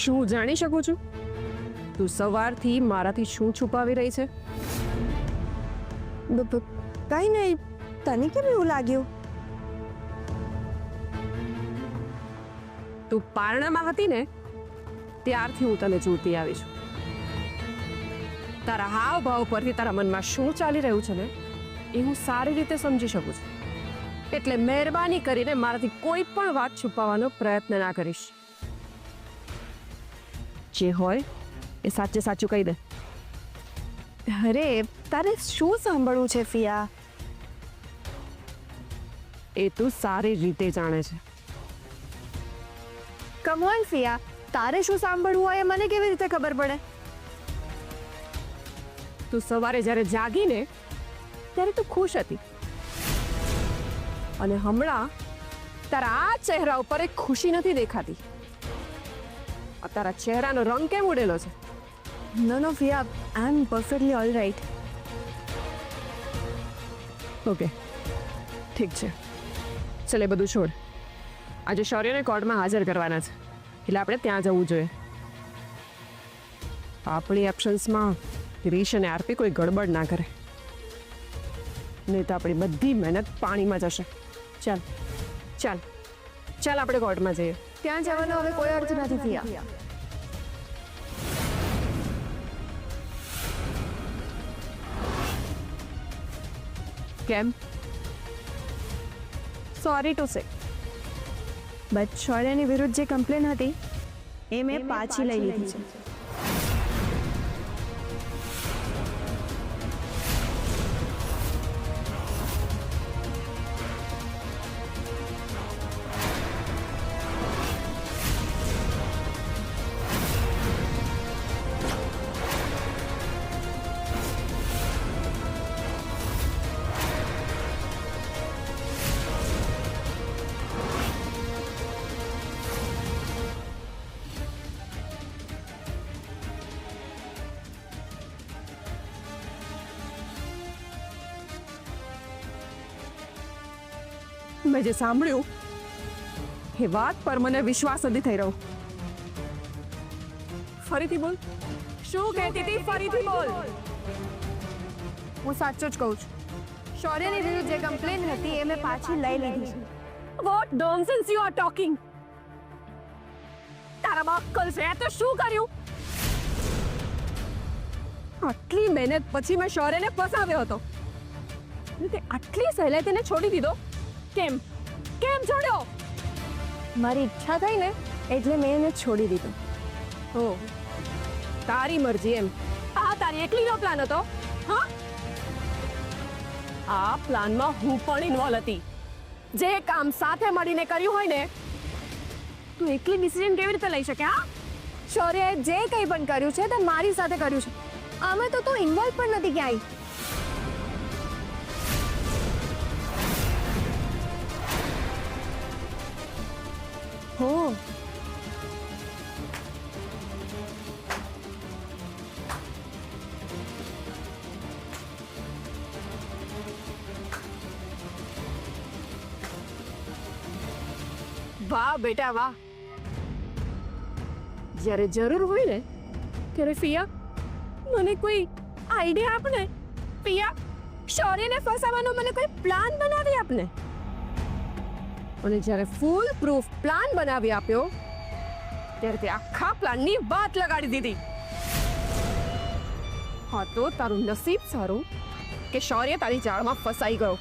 શું જાણી શકું છું તું સવારથી મારાથી શું છુપાવી રહી છે? કઈ નહીં, તને કેમ એવું લાગ્યું? તું પારણામાં હતી ને ત્યારથી હું તને જોતી આવી છું. તારા હાવ ભાવ પરથી તારા મનમાં શું ચાલી રહ્યું છે ને એ હું સારી રીતે સમજી શકું છું. એટલે મહેરબાની કરીને મારાથી કોઈ પણ વાત છુપાવવાનો પ્રયત્ન ના કરીશ. જે હોય એ સાચે સાચું કહી દે. અરે તારે શું સાંભળવું છે ફિયા? એ તું સારી રીતે જાણે છે. કમ ઓન ફિયા, તારે શું સાંભળવું હોય એ મને કેવી રીતે ખબર પડે? તું સવારે જ્યારે જાગીને ત્યારે તું ખુશ હતી અને હમણાં તારા આ ચહેરા ઉપર એક ખુશી નથી દેખાતી. આ તારા ચહેરાનો રંગ કેમ ઉડેલો છે? નો ફિયા, આઈ એમ પરફેક્ટલી ઓલ રાઈટ. ઓકે ઠીક છે, ચાલ એ બધું છોડ. આજે શૌર્યને કોર્ટમાં હાજર કરવાના છે એટલે આપણે ત્યાં જવું જોઈએ. આપણી એક્શન્સમાં રીશ અને આરપી કોઈ ગડબડ ના કરે, નહીં તો આપણી બધી મહેનત પાણીમાં જશે. ચાલ ચાલ ચાલ આપણે કોર્ટમાં જઈએ. ત્યાં જવાનો હવે કોઈ અર્થ નથી ફિયા. કેમ? સોરી ટુ સે, બટ શૌર્યની વિરુદ્ધ જે કમ્પ્લેન હતી એ મેં પાછી લઈ લીધી છે. મેં જે સાંભળ્યું એ વાત પર મને વિશ્વાસ નથી થઈ રહ્યો. ફરીથી બોલ, શું કહેતી હતી? ફરીથી બોલ. હું સાચું જ કહું છું, શૌર્યની વિરુદ્ધ જે કમ્પ્લેન હતી એ મેં પાછી લઈ લીધી છે. What nonsense you are talking? તારામાં અક્કલ છે તો શું કર્યું? આટલી મહેનત પછી મેં શૌર્યને ફસાવ્યો હતો અને તે આટલી સહેલાઈ તેને છોડી દીધો. કેમ કેમ છોડ્યો? મારી ઈચ્છા થઈ ને એટલે મેં એને છોડી દીધું. ઓ, તારી મરજી એમ? આ તારી એકલીનો પ્લાન હતો? હા, આ પ્લાનમાં હું પણ ઇન્વોલ્વ હતી. જે કામ સાથે મળીને કર્યું હોય ને, તું એકલી ડિસિઝન કેવી રીતે લઈ શકે? હા, શૌર્યએ જે કંઈ પણ કર્યું છે તે મારી સાથે કર્યું છે. આમાં તો તું ઇન્વોલ્વ પણ નથી ક્યાંય. હો, વાહ બેટા વાહ. જ્યારે જરૂર હોય ને ત્યારે ફિયા મને કોઈ આઈડિયા આપને. ફિયા, શૌર્યને ફસાવવાનો મને કોઈ પ્લાન બનાવી આપને. અને જ્યારે ફૂલ પ્રૂફ પ્લાન બનાવી આપ્યો ત્યારે તે આખા પ્લાનની વાત લગાડી દીધી. હા, તો તારું નસીબ સારું કે શૌર્ય તારી જાળમાં ફસાઈ ગયો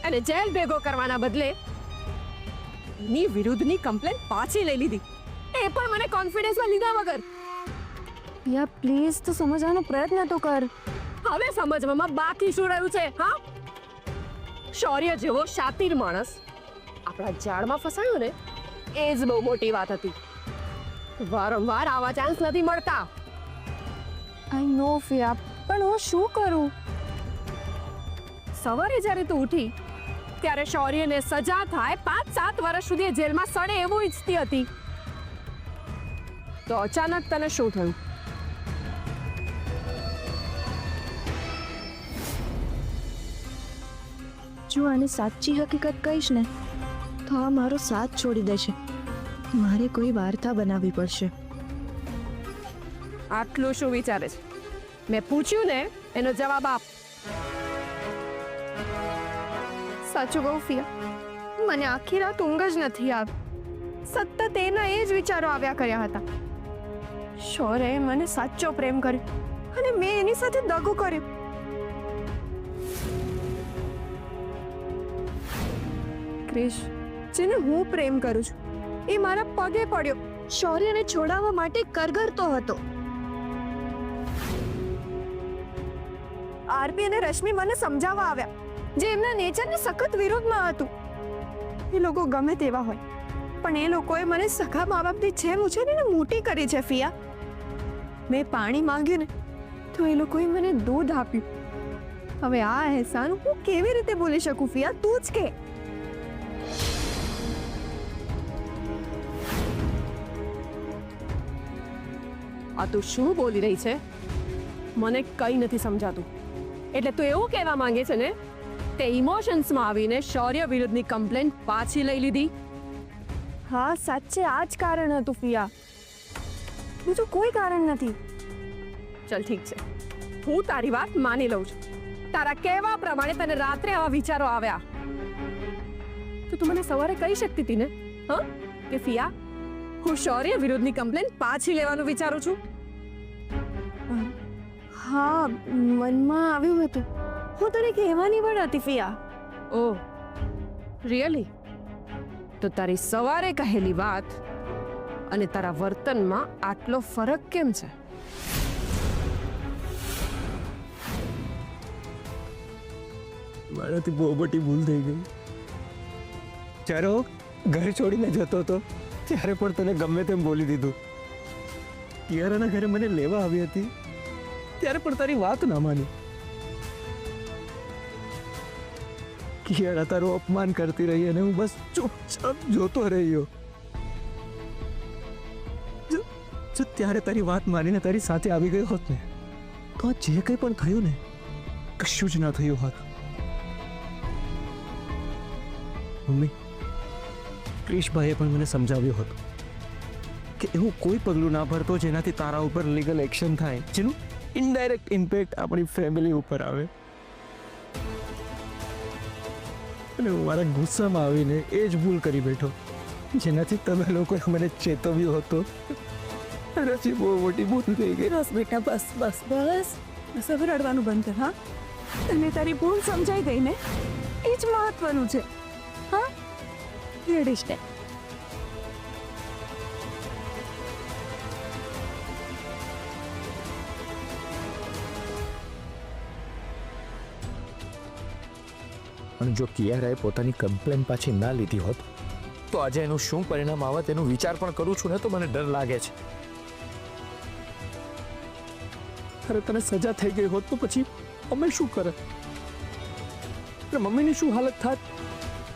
અને જેલ ભેગો કરવાના બદલે ની વિરુદ્ધની કમ્પ્લેન પાછી લઈ લીધી, એ પણ મને કોન્ફિડન્સમાં લીધા વગર. યા પ્લીઝ તો સમજવાનો પ્રયત્ન તો કર. હવે સમજવામાં બાકી શું રહ્યું છે? હા, શૌર્ય જેવો શાતીર માણસ આપણા જાળમાં ફસાયો ને એ જ બહુ મોટી વાત હતી. વારંવાર આવા ચાન્સ નથી મળતા. આઈ નો ફિયા, પણ હું શું કરું? સવારે જ્યારે તું ઉઠી ત્યારે શૌર્યને સજા થાય, 5-7 વર્ષ સુધી એ જેલમાં સડે એવું ઈચ્છતી હતી. તો અચાનક તને શું થયું? જો આની સાચી હકીકત કહીશ ને તો આ મારો સાથ છોડી દેશે. મારે કોઈ વાર્તા બનાવવી પડશે. આટલું શું વિચારે છે? મેં પૂછ્યું ને એનો જવાબ આપ. સાચું કહું ફિયા, મને આખી રાત ઊંઘ જ નથી આવી. સતત એના એ જ વિચારો આવ્યા કર્યા હતા. શોરે મને સાચો પ્રેમ કર્યો અને મેં એની સાથે દગો કર્યો. ક્રિશ, જેને હું પ્રેમ કરું છું એ મારા પગે પડ્યો, શૌર્યને છોડાવવા માટે કરગરતો હતો. આરપી અને રશ્મિ મને સમજાવવા આવ્યા, જે એમના નેચરની સખત વિરોધમાં હતું. એ લોકો ગમે તેવા હોય, પણ એ લોકોએ મને સખા મા બાપની જેમ ઉછેરીને મોટી કરી છે ફિયા. મેં પાણી માંગ્યું ને તો એ લોકોએ મને દૂધ આપ્યું. હવે આ અહેસાન હું કેવી રીતે ભૂલી શકું ફિયા? તું જ કે. આ તું શું બોલી રહી છે? મને કંઈ નથી સમજાતું. એટલે તું એવું કહેવા માંગે છે ને તે ઇમોશન્સમાં આવીને શૌર્ય વિરુદ્ધની કમ્પ્લેન પાછી લઈ લીધી? હા, સાચે આ જ કારણ હતું ફિયા, બીજું કોઈ કારણ નથી. ચલ ઠીક છે, હું તારી વાત માની લઉં છું. તારા કહેવા પ્રમાણે તને રાત્રે આવા વિચારો આવ્યા તો તું મને સવારે કહી શકતી હતી ને, હા, કે ફિયા હું શૌર્ય વિરુદ્ધની કમ્પ્લેન પાછી લેવાનું વિચારું છું. હા, મનમાં આવ્યું હતું. હું તને કહેવાની પણ હતી ફિયા. ઓહ રિયલી? તો તારી સવારે કહેલી વાત અને તારા વર્તનમાં આટલો ફરક કેમ છે? મારાથી બહુ મોટી ભૂલ થઈ ગઈ. જ્યારે હું ઘર છોડીને જતો હતો ત્યારે પણ તને ગમે તેમ બોલી દીધું. કિયારાના ઘરે મને લેવા આવી હતી ત્યારે પણ તારી વાત ના માની. કિયારા તારું અપમાન કરતી રહી અને હું બસ ચૂપચાપ જોતો રહ્યો. જો ત્યારે તારી વાત માનીને તારી સાથે આવી ગયો હોત ને તો આ જે કંઈ પણ થયું ને કશું જ ના થયું હોત. મમ્મી, ક્રિશભાઈએ પણ મને સમજાવ્યું હતું કે એવું કોઈ પગલું ના ભરતો જેનાથી તારા ઉપર લીગલ એક્શન થાય, જેનું ઇનડાયરેક્ટ ઇમ્પેક્ટ આપણી ફેમિલી ઉપર આવે. અને હું મારા ગુસ્સામાં આવીને એ જ ભૂલ કરી બેઠો જેનાથી તમે લોકોએ મને ચેતવ્યો હતો. રસી બહુ મોટી ભૂલ થઈ ગઈ. બસ બેટા, બસ બસ બસ બસ, હવે રડવાનું બંધ કર. હા, તને તારી ભૂલ સમજાઈ ગઈ ને, એ જ મહત્વનું છે. હા, રેડીશ ને. અને જો કિયારાએ પોતાની કમ્પ્લેન પાછી ના લીધી હોત તો આજે એનું શું પરિણામ આવત એનો વિચાર પણ કરું છું ને તો મને ડર લાગે છે. અરે તને સજા થઈ ગઈ હોત તો પછી અમે શું કરત? મમ્મીની શું હાલત થાત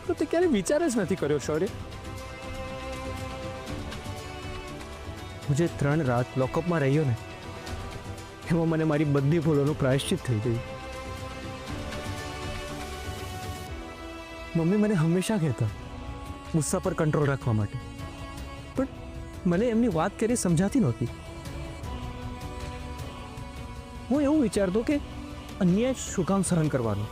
તો તે ક્યારે વિચાર જ નથી કર્યો. શૌર્ય, હું જે 3 રાત લોકઅપમાં રહ્યો ને એમાં મને મારી બધી ભૂલોનું પ્રાયશ્ચિત થઈ ગયું. મમ્મી મને હંમેશા કહેતા ગુસ્સા પર કંટ્રોલ રાખવા માટે, પણ મને એમની વાત કરી સમજાતી નહોતી. હું એવું વિચારતો કે અન્યાય શું કામ સહન કરવાનો,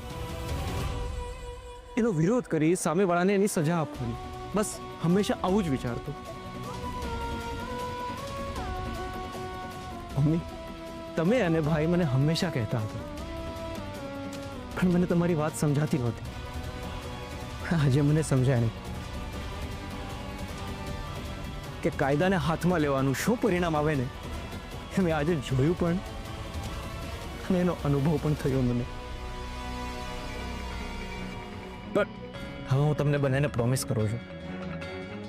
એનો વિરોધ કરી સામેવાળાને એની સજા આપવાની, બસ હંમેશા આવું જ વિચારતો. મમ્મી, તમે અને ભાઈ મને હંમેશા કહેતા હતા પણ મને તમારી વાત સમજાતી નહોતી. આજે મને સમજાય નહીં કે કાયદાને હાથમાં લેવાનું શું પરિણામ આવે ને એ મેં આજે જોયું પણ અને એનો અનુભવ પણ થયો મને. બટ હવે હું તમને બંનેને પ્રોમિસ કરું છું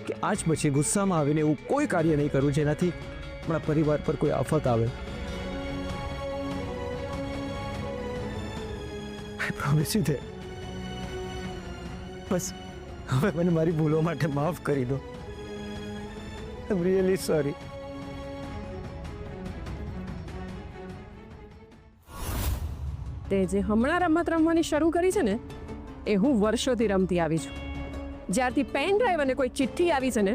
કે આજ પછી ગુસ્સામાં આવીને એવું કોઈ કાર્ય નહીં કરું જેનાથી આપણા પરિવાર પર કોઈ આફત આવે. I promise you that. બસ હવે મને મારી ભૂલો માટે માફ કરી દો. I am really sorry. તે જે હમણાં રમત રમવાની શરૂ કરી છે ને એ હું વર્ષોથી રમતી આવી છું. જ્યારથી પેન ડ્રાઈવ અને કોઈ ચિઠ્ઠી આવી છે ને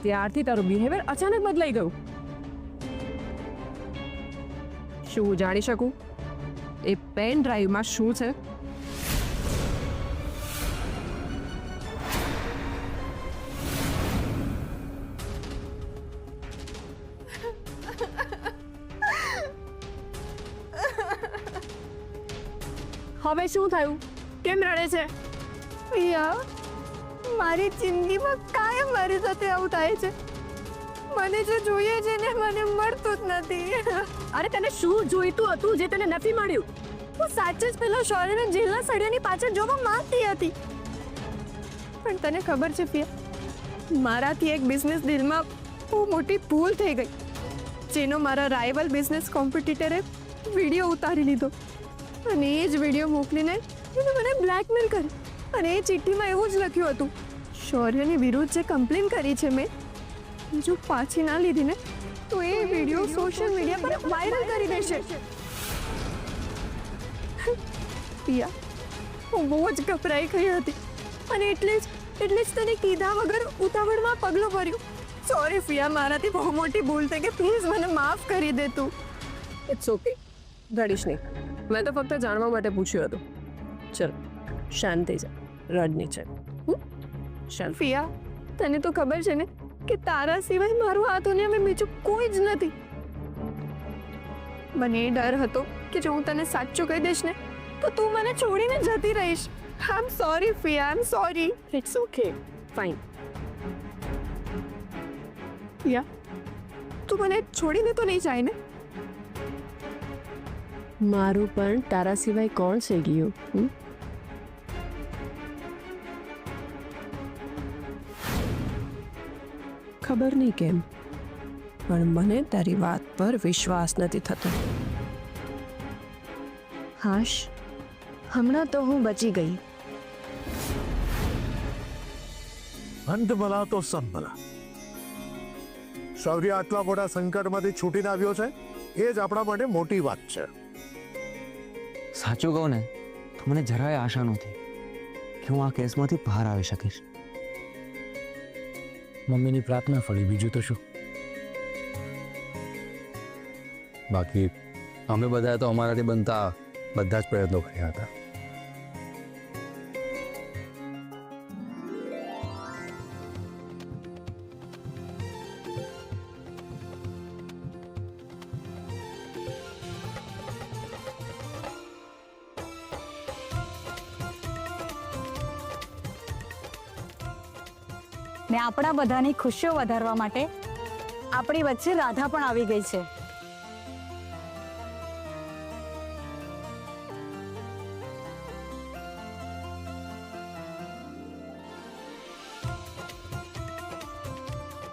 ત્યારથી તારું બિહેવિયર અચાનક બદલાઈ ગયું. શું હું જાણી શકું એ પેન ડ્રાઈવમાં શું છે? હવે શું થયું? કેમ રડે છે? પિયા, મારી જિંદગીમાં કાયમ મારી સાથે આવું થાય છે. મને જે જોઈએ છે ને મને મળતું જ નથી. અરે તને શું જોઈતું હતું જે તને નથી મળ્યું? હું સાચે જ પેલો શૌર્યને જેલના સળિયાની પાછળ જોવા માંગતી હતી. પણ તને ખબર છે પિયા, મારાથી એક બિઝનેસ ડીલમાં બહુ મોટી ભૂલ થઈ ગઈ, જેનો મારા રાઇવલ બિઝનેસ કોમ્પિટિટરે વિડીયો ઉતારી લીધો અને એ જ વિડીયો મોકલીને એને મને બ્લેકમેલ કરી. અને એ ચિઠ્ઠીમાં એવું જ લખ્યું હતું, શૌર્યની વિરુદ્ધ જે કમ્પ્લેન કરી છે મેં, જો પાછી ના લીધી ને તો એ વિડીયો સોશિયલ મીડિયા પર વાયરલ કરી દેશે. પિયા, હું બહુ જ ગભરાઈ ગઈ હતી અને એટલે જ તને કીધા વગર ઉતાવળમાં પગલું ભર્યું. સોરી પિયા, મારાથી બહુ મોટી ભૂલ થઈ ગઈ. પ્લીઝ મને માફ કરી દે તું. ઇટ્સ ઓકે, રડીશ નહીં. મેં તો ફક્ત જાણવા માટે પૂછ્યું હતું. ચલ શાંત થઈ જા, રડ નહીં. ચાલ શાંત. પિયા, તને તો ખબર છે ને કે તારા સિવાય મારું આ દુનિયામાં બીજું કોઈ જ નથી. મને એ ડર હતો કે જો હું તને સાચું કહી દઈશ ને તો તું મને છોડીને જતી રહીશ. I am sorry Piya, I am sorry. It's okay, fine. Piya, તું મને છોડીને તો નહીં જાય ને? મારું પણ તારા સિવાય કોણ છે ગયું? ખબર નહીં કેમ પણ મને તારી વાત પર વિશ્વાસ નથી થતો. હાશ, હમણાં તો હું બચી ગઈ. અંત ભલા તો સબ ભલા. શૌર્ય આટલા મોટા સંકટમાંથી છૂટીને આવ્યો છે, એ જ આપણા માટે મોટી વાત છે. સાચું કહું ને તો મને જરાય આશા નહોતી કે હું આ કેસમાંથી બહાર આવી શકીશ. મમ્મીની પ્રાર્થના ફળી, બીજું તો શું. બાકી અમે બધાએ તો અમારાથી બનતા બધા જ પ્રયત્નો કર્યા હતા. ને આપણા બધાની ખુશીઓ વધારવા માટે આપણી વચ્ચે રાધા પણ આવી ગઈ છે.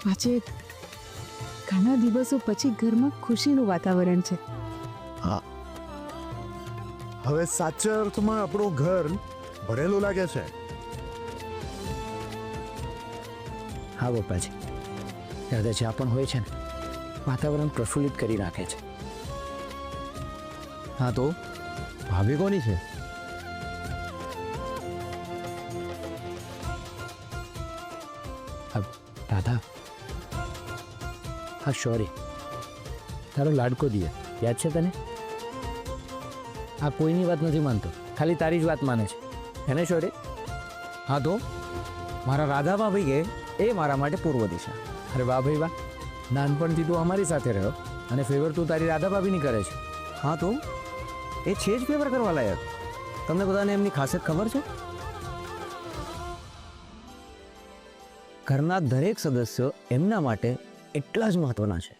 આજે ઘણા દિવસો પછી ઘરમાં ખુશીનું વાતાવરણ છે. હવે સાચા અર્થમાં આપણું ઘર ભરેલું લાગે છે. હા પપ્પાજી, દાદા જ્યાં પણ હોય છે ને વાતાવરણ પ્રફુલ્લિત કરી નાખે છે. હા તો ભાભી કોની છે? દાદા, હા શૌર્ય, તારો લાડકો દિયર યાદ છે તને? આ કોઈની વાત નથી માનતો, ખાલી તારી જ વાત માને છે. એને શૌર્ય? હા તો મારા રાધા ભાભી કે એ મારા માટે પૂર્વ દિશા. અરે વાહ ભાઈ વાહ, નાનપણથી તું અમારી સાથે રહ્યો અને ફેવર તું તારી રાધા ભાભીની કરે છે. હા તો એ છે જ ફેવર કરવા લાયક. તમને બધાને એમની ખાસિયત ખબર છે? ઘરના દરેક સદસ્યો એમના માટે એટલા જ મહત્વના છે.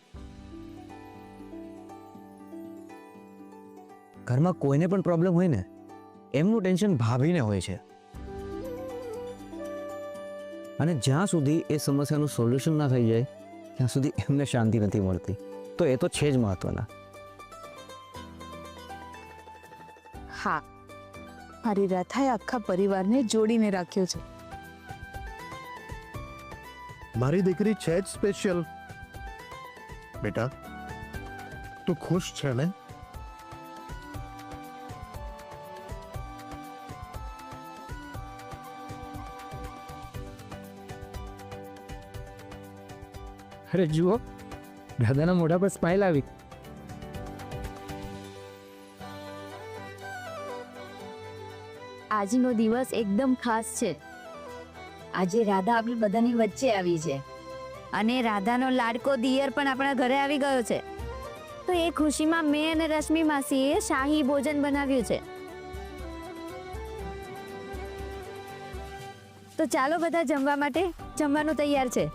ઘરમાં કોઈને પણ પ્રોબ્લેમ હોય ને એમનું ટેન્શન ભાભીને હોય છે, અને જ્યાં સુધી એ સમસ્યાનું સોલ્યુશન ના થઈ જાય ત્યાં સુધી એમને શાંતિ નથી મળતી. તો એ તો છે જ મહત્વના. હા, મારી રાધાએ આખા પરિવારને જોડીને રાખ્યો છે. મારી દીકરી છે જ સ્પેશિયલ. બેટા, તું ખુશ છે ને? અરે જુઓ, દાદાના મોઢા પર સ્માઇલ આવી. આજનો દિવસ એકદમ ખાસ છે. આજે રાધા આપણી બધાની વચ્ચે આવી છે અને રાધાનો લાડકો દિયર પણ આપણા ઘરે આવી ગયો છે. તો એ ખુશીમાં મેં અને રશ્મિ માસીએ શાહી ભોજન બનાવ્યું છે. તો ચાલો બધા જમવા માટે. જમવાનું તૈયાર છે.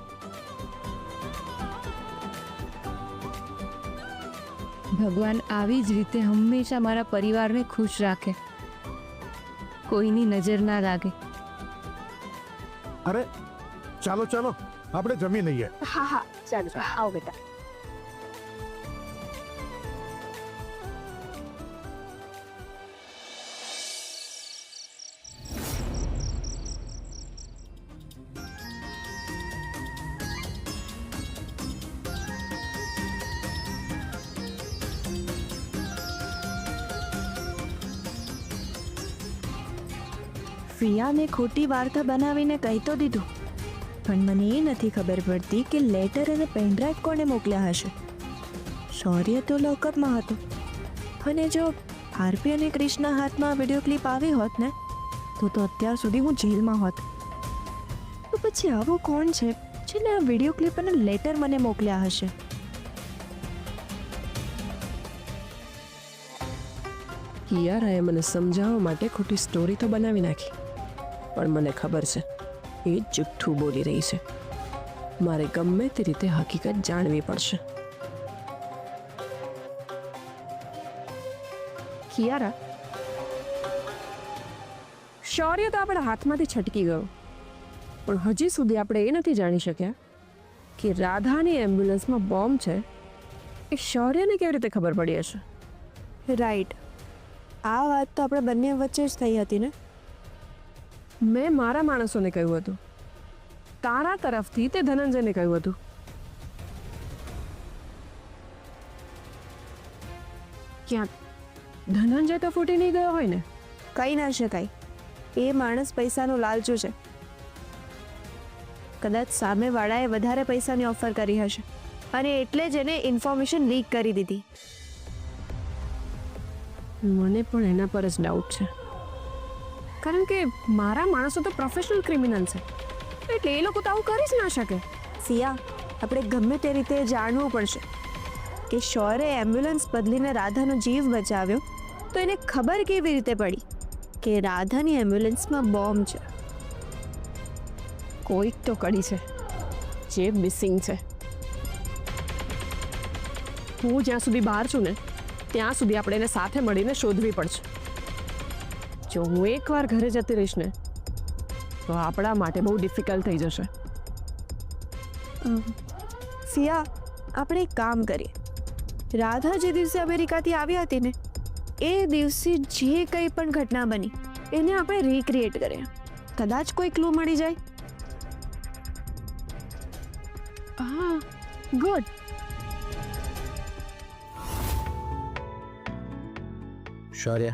ભગવાન આવી જ રીતે હંમેશા મારા પરિવારને ખુશ રાખે, કોઈની નજર ના લાગે. અરે ચાલો ચાલો આપણે જમી લઈએ. હા હા ચાલો આવો બેટા. ફિયાને ખોટી વાર્તા બનાવીને કહી તો દીધું, પણ મને એ નથી ખબર પડતી કે લેટર અને પેનડ્રાઈવ કોણે મોકલ્યા હશે. શૌર્ય તો લોકઅપમાં હતો, અને જો આરપી અને ક્રિશના હાથમાં વિડીયો ક્લિપ આવી હોત ને તો અત્યાર સુધી હું જેલમાં હોત. તો પછી આવો કોણ છે જેને આ વિડીયો ક્લિપ અને લેટર મને મોકલ્યા હશે? કિયારાએ મને સમજાવવા માટે ખોટી સ્ટોરી તો બનાવી નાખી, પણ મને ખબર છે એ જુઠ્ઠું બોલી રહી છે. મારે ગમે તે રીતે હકીકત જાણવી પડશે. કિયારા, શૌર્ય તો આપણા હાથમાંથી છટકી ગયો, પણ હજી સુધી આપણે એ નથી જાણી શક્યા કે રાધાની એમ્બ્યુલન્સમાં બોમ્બ છે એ શૌર્યને કેવી રીતે ખબર પડી હશે. રાઈટ, આ વાત તો આપણે બંને વચ્ચે જ થઈ હતી ને. મેં મારા માણસોને કહ્યું હતું, તારા તરફથી તે ધનંજયને કહ્યું હતું. ક્યાંક ધનંજય તો ફૂટી નહીં ગયો હોય ને? કહી ના શકાય, એ માણસ પૈસાનો લાલચુ છે. કદાચ સામેવાળાએ વધારે પૈસાની ઓફર કરી હશે અને એટલે જ એને ઇન્ફોર્મેશન લીક કરી દીધી. મને પણ એના પર જ ડાઉટ છે, કારણ કે મારા માણસો તો પ્રોફેશનલ ક્રિમિનલ છે, એટલે એ લોકો તો આવું કરી જ ના શકે. સિયા, આપણે ગમે તે રીતે જાણવું પડશે કે શૌર્યે એમ્બ્યુલન્સ બદલીને રાધાનો જીવ બચાવ્યો, તો એને ખબર કેવી રીતે પડી કે રાધાની એમ્બ્યુલન્સમાં બોમ્બ છે? કોઈક તો કડી છે જે મિસિંગ છે. હું જ્યાં સુધી બહાર છું ને ત્યાં સુધી આપણે એને સાથે મળીને શોધવી પડશે. જો હું એકવાર ઘરે જતી રહીશ ને તો આપણા માટે બહુ ડિફિકલ્ટ થઈ જશે. સિયા, આપણે એક કામ કરીએ. રાધા જે દિવસે અમેરિકાથી આવી હતી ને એ દિવસે જે કંઈ પણ ઘટના બની એને આપણે રિક્રિએટ કરીએ. કદાચ કોઈ ક્લુ મળી જાય. હા, ગુડ. શૌર્ય,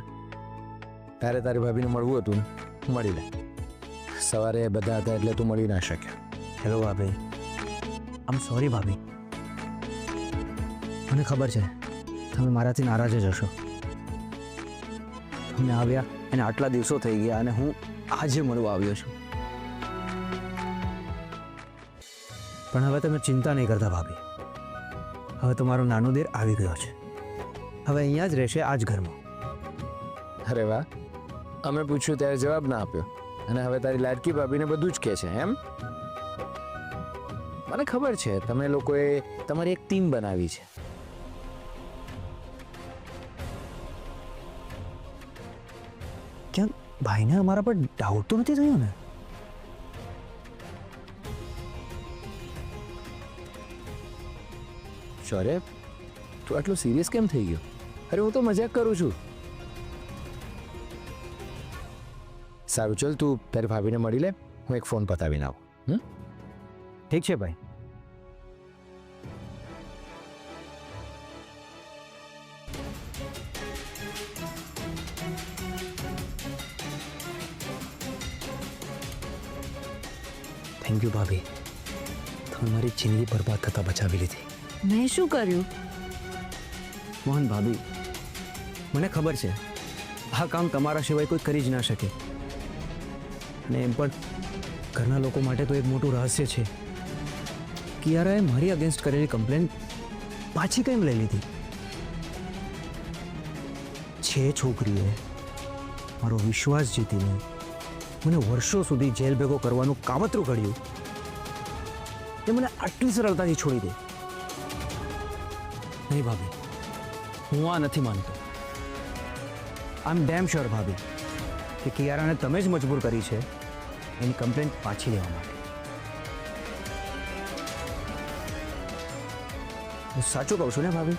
તારે તારી ભાભીને મળવું હતું ને, મળી લે. સવારે બધા હતા એટલે તું મળી ના શક્યો. હેલો ભાભી, આમ સોરી ભાભી, મને ખબર છે તમે મારાથી નારાજ જ હશો. તમે આવ્યા અને આટલા દિવસો થઈ ગયા અને હું આજે મળવા આવ્યો છું. પણ હવે તમે ચિંતા નહીં કરતા ભાભી, હવે તમારો નાનો દેર આવી ગયો છે. હવે અહીંયા જ રહેશે, આ જ ઘરમાં. અરે વાહ, અમે પૂછ્યું ત્યારે જવાબ ના આપ્યો અને હવે તારી લાડકી ભાભીને બધું જ કહે છે એમ? મને ખબર છે તમે લોકોએ તમારી એક ટીમ બનાવી છે. ક્યાં ભાઈને અમારા પર ડાઉટ તો નથી થયો ને? શૌર્ય, તું આટલું સિરિયસ કેમ થઈ ગયો? અરે હું તો મજાક કરું છું. સારું, ચલ તું તારી ભાભીને મળી લે, હું એક ફોન પતાવીને આવું. ઠીક છે ભાઈ. થેન્ક યુ ભાભી, તમે મારી જિંદગી બરબાદ થતા બચાવી લીધી. મેં શું કર્યું? મોહન ભાભી, મને ખબર છે આ કામ તમારા સિવાય કોઈ કરી જ ના શકે. અને એમ પણ ઘરના લોકો માટે તો એક મોટું રહસ્ય છે. કિયારાએ મારી અગેન્સ્ટ કરેલી કમ્પ્લેન પાછી કેમ લઈ લીધી? છે છોકરીએ મારો વિશ્વાસ જીતીને મને વર્ષો સુધી જેલ ભેગો કરવાનું કાવતરું ઘડ્યું. એ મને આટલી સરળતાથી છોડી દે? નહીં ભાભી, હું આ નથી માનતો. આઈ એમ ડેમ શ્યોર ભાભી કે કિયારાને તમે જ મજબૂર કરી છે એની કમ્પ્લેન પાછી લેવા માટે. હું સાચું કહું છું ને ભાભી?